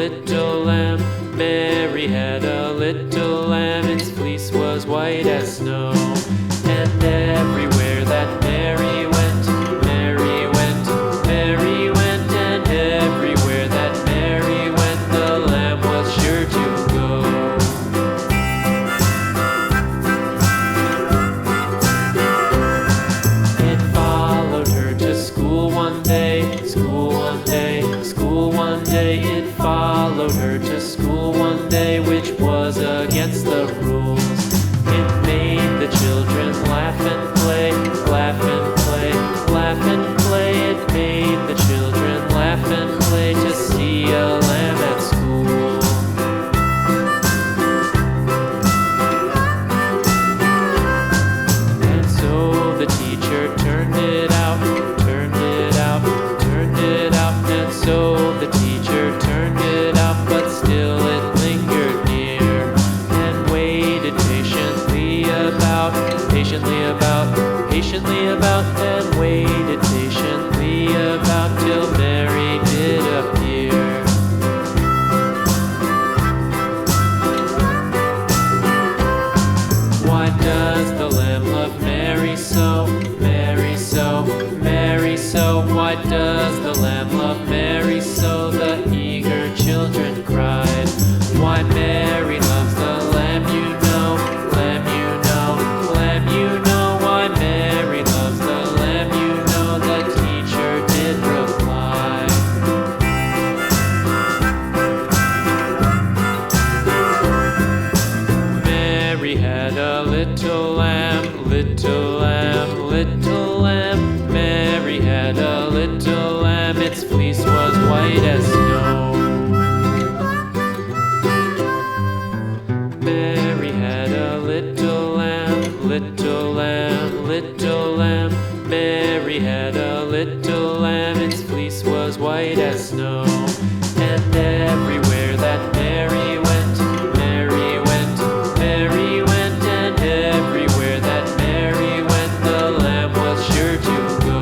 little lamb. Mary had a little lamb, its fleece was white as snow. And everywhere that Mary went, Mary went, Mary went, and everywhere that Mary went, the lamb was sure to go. It followed her to school one day, school one day, school one day. It followed her to school one day, which was against the rules. It made the children laugh and play, laugh and play, laugh and play. It made the children laugh and play to see a lamb at school. And so the teacher turned it out, turned it out, turned it out. And so the teacher turned it out, but still it lingered near and waited patiently about, patiently about, and waited patiently about till Mary did appear. Why does the lamb love Mary so, Mary so, Mary so? Why does the lamb love Mary so? The eager children cried. Why Mary loves the lamb, you know, lamb, you know, lamb, you know. Why Mary loves the lamb, you know, the teacher did reply. Mary had a little lamb, little lamb, little lamb. Mary had a little lamb, its fleece was white as snow. Mary had a little lamb, little lamb, little lamb. Mary had a little lamb, its fleece was white as snow. And everywhere that Mary went, Mary went, Mary went, and everywhere that Mary went, the lamb was sure to go.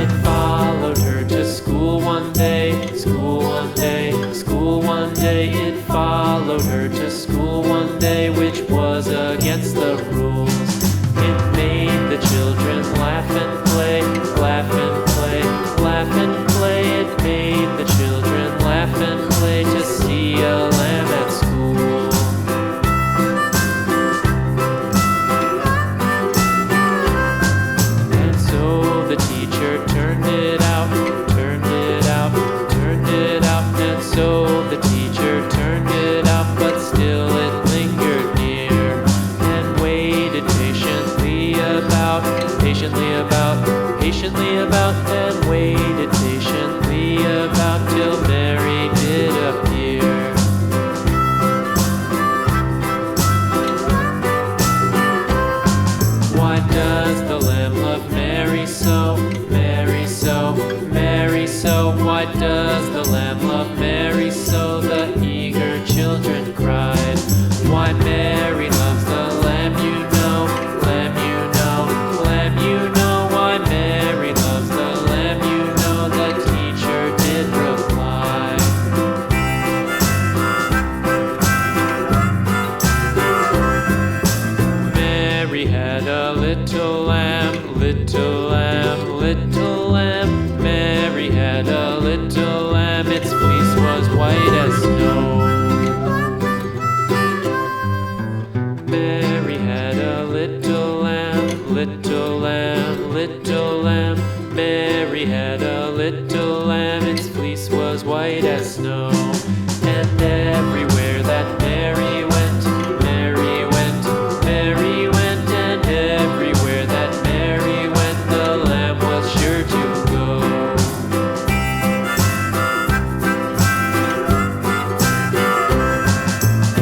It followed her to school one day, school one day, school one day. It followed her to school one day, which was against the rules. It made the children laugh and play, laugh and play, laugh and play. It made the children laugh and play to see a lamb at school. And so the teacher turned it out, turned it out, turned it out. And so the teacher turned it out, but still it lingered near and waited patiently about, patiently about, patiently about, and waited patiently about till Mary did appear. Why does the lamb love Mary so, Mary so, Mary so? Why does the lamb love Mary so? The eager children cried. Why Mary loves the lamb, you know, lamb, you know, lamb, you know. Why Mary loves the lamb, you know, the teacher did reply. Mary had a little lamb, little lamb, little lamb. Mary had a little lamb, its fleece was white as snow. Mary had a little lamb, little lamb, little lamb. Mary had a little lamb, its fleece was white as snow. And everywhere that Mary went, Mary went, Mary went, and everywhere that Mary went, the lamb was sure to go.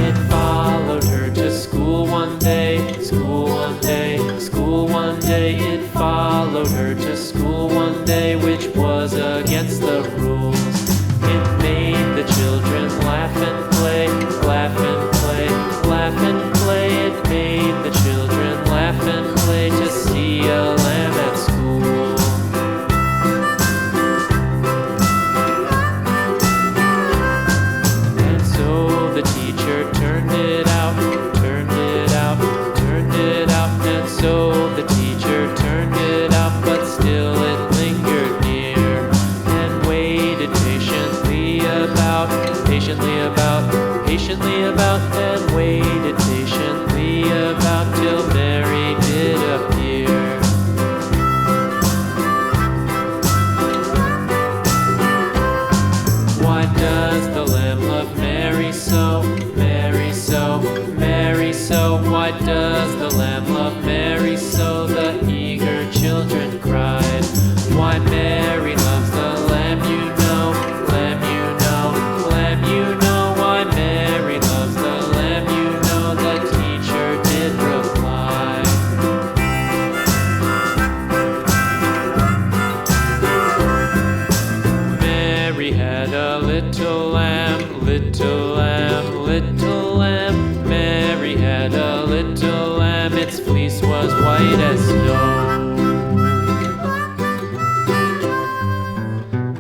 It followed her to school one day, school one day, school one day. It followed her to school one day, which was against the rules. It made the patiently about, then waited patiently about till Mary did appear. Why does the lamb love Mary so, Mary so, Mary so? Why does the lamb love Mary so? The eager children cried. Why Mary loves the lamb, you know, lamb, you know, lamb, you know. Why Mary loves the lamb, you know, the teacher did reply. Mary had a little lamb, little lamb, little lamb. Mary had a little lamb, its fleece was white as snow.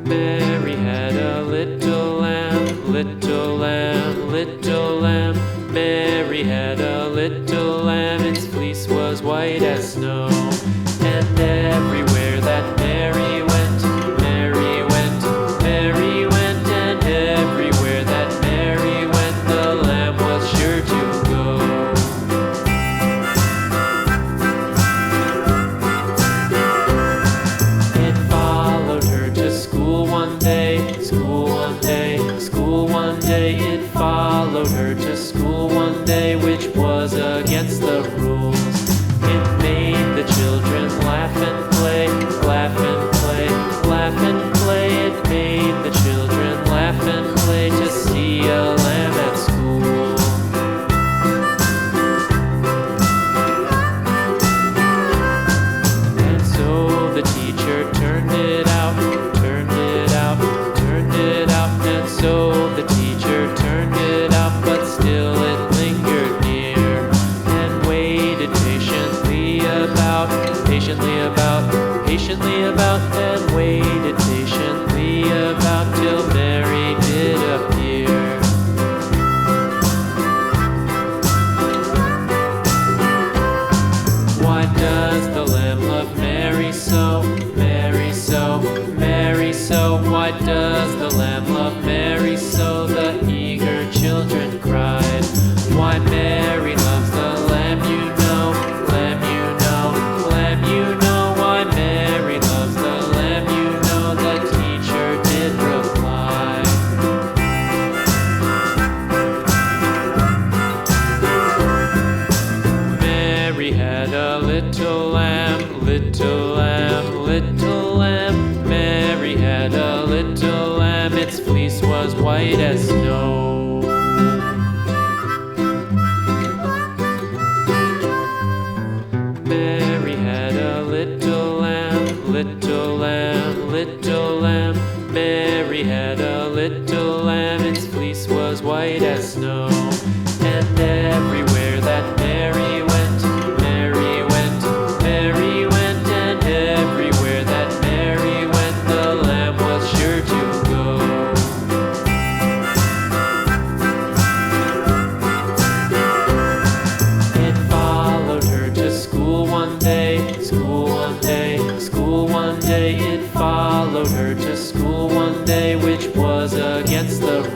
Mary had a little lamb, little lamb, little lamb. Mary had a little lamb, its fleece was white as snow. And everywhere that Mary went, Mary went, Mary went, and everywhere that Mary went, the lamb was sure to go. It followed her to school one day, school one day, school one day. It followed her to school one day, which was against the rules. It made the children laugh and play, laugh and play, laugh and play. It made the children laugh and play to see a lamb at school. And so the teacher turned it out, turned it out, turned it out. And so the teacher turned it out, but still it lingered near and waited patiently about, patiently about, patiently about, then waited patiently about till Mary did appear. Why does the lamb love Mary so, Mary so, Mary so? Why does the lamb love Mary so? The eager children cried. Why Mary loves the lamb, you know, lamb, you know, lamb, you know. Why Mary loves the lamb, you know, the teacher did reply. Mary had a little lamb, little lamb, little lamb. Mary had a little lamb, its fleece was white as snow. Mary had a little lamb, little lamb, little lamb. Mary had a little lamb, its fleece was white as snow. And everywhere that Mary went, Mary went, Mary went, and everywhere that Mary went, the lamb was sure to go. It followed her to school one day, school one day, school one day. It followed her to school one day, which was against the